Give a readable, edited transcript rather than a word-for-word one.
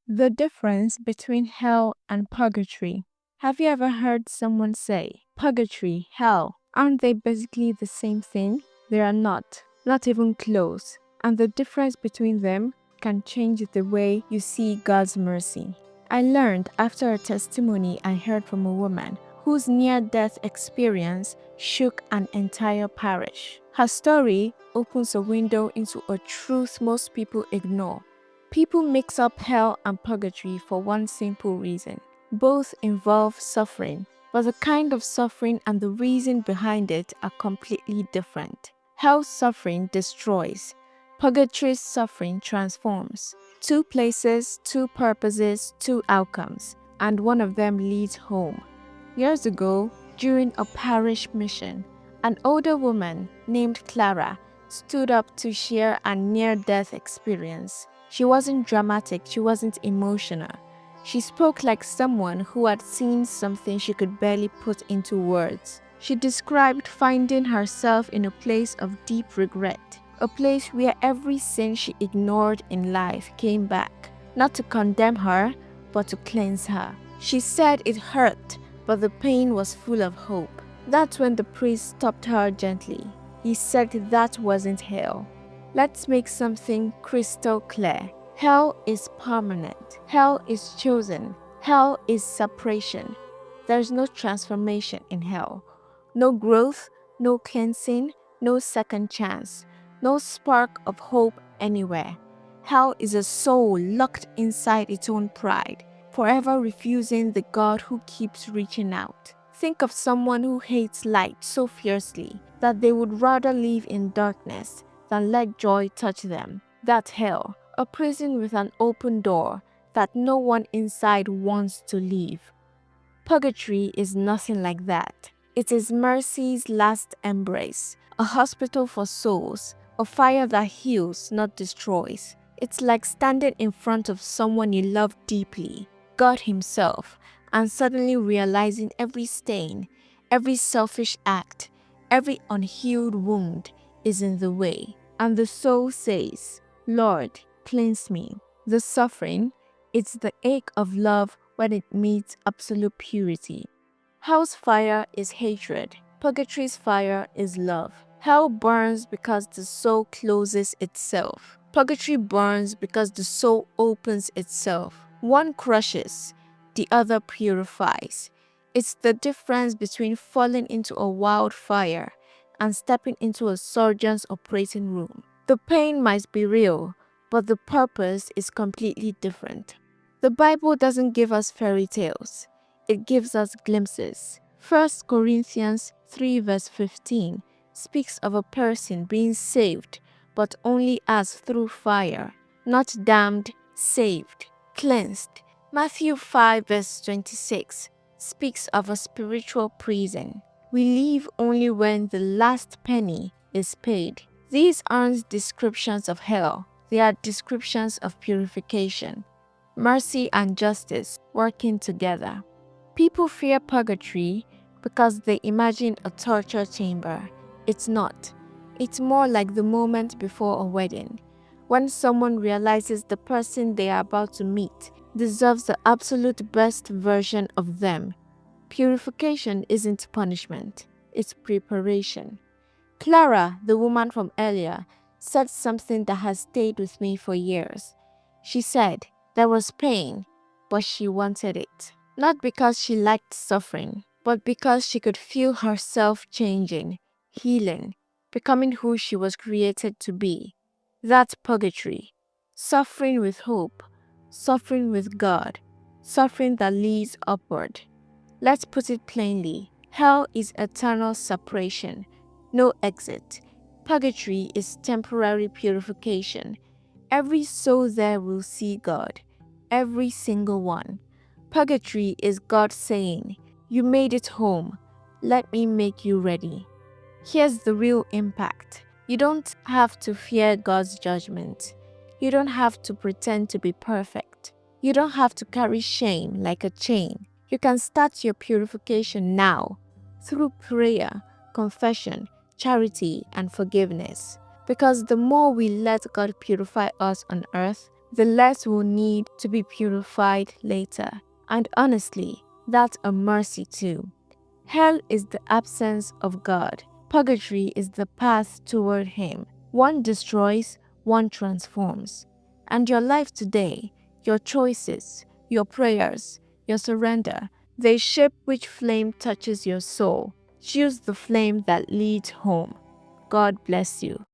The difference between hell and purgatory. Have you ever heard someone say, purgatory, hell, aren't they basically the same thing? They are not, not even close. And the difference between them can change the way you see God's mercy. I learned after a testimony I heard from a woman whose near death experience shook an entire parish. Her story opens a window into a truth most people ignore. People mix up hell and purgatory for one simple reason. Both involve suffering, but the kind of suffering and the reason behind it are completely different. Hell's suffering destroys. Purgatory's suffering transforms. Two places, two purposes, two outcomes, and one of them leads home. Years ago, during a parish mission, an older woman named Clara stood up to share a near-death experience. She wasn't dramatic, she wasn't emotional. She spoke like someone who had seen something she could barely put into words. She described finding herself in a place of deep regret, a place where every sin she ignored in life came back, not to condemn her, but to cleanse her. She said it hurt, but the pain was full of hope. That's when the priest stopped her gently. He said that wasn't hell. Let's make something crystal clear. Hell is permanent. Hell is chosen. Hell is separation. There's no transformation in hell. No growth, no cleansing, no second chance, no spark of hope anywhere. Hell is a soul locked inside its own pride, forever refusing the God who keeps reaching out. Think of someone who hates light so fiercely that they would rather live in darkness than let joy touch them. That's hell, a prison with an open door that no one inside wants to leave. Purgatory is nothing like that. It is mercy's last embrace, a hospital for souls, a fire that heals, not destroys. It's like standing in front of someone you love deeply, God Himself, and suddenly realizing every stain, every selfish act, every unhealed wound is in the way. And the soul says, Lord, cleanse me. The suffering, it's the ache of love when it meets absolute purity. Hell's fire is hatred. Purgatory's fire is love. Hell burns because the soul closes itself. Purgatory burns because the soul opens itself. One crushes, the other purifies. It's the difference between falling into a wildfire and stepping into a surgeon's operating room. The pain might be real, but the purpose is completely different. The Bible doesn't give us fairy tales. It gives us glimpses. 1 Corinthians 3 verse 15 speaks of a person being saved, but only as through fire, not damned, saved, cleansed. Matthew 5 verse 26 speaks of a spiritual prison. We leave only when the last penny is paid. These aren't descriptions of hell, they are descriptions of purification. Mercy and justice working together. People fear purgatory because they imagine a torture chamber. It's not. It's more like the moment before a wedding, when someone realizes the person they are about to meet deserves the absolute best version of them. Purification isn't punishment, it's preparation. Clara, the woman from earlier, said something that has stayed with me for years. She said there was pain, but she wanted it. Not because she liked suffering, but because she could feel herself changing, healing, becoming who she was created to be. That's purgatory. Suffering with hope, suffering with God, suffering that leads upward. Let's put it plainly. Hell is eternal separation, no exit. Purgatory is temporary purification. Every soul there will see God, every single one. Purgatory is God saying, you made it home, let me make you ready. Here's the real impact. You don't have to fear God's judgment. You don't have to pretend to be perfect. You don't have to carry shame like a chain. You can start your purification now through prayer, confession, charity, and forgiveness. Because the more we let God purify us on earth, the less will need to be purified later. And honestly, that's a mercy too. Hell is the absence of God. Purgatory is the path toward Him. One destroys, one transforms. And your life today, your choices, your prayers, your surrender, they shape which flame touches your soul. Choose the flame that leads home. God bless you.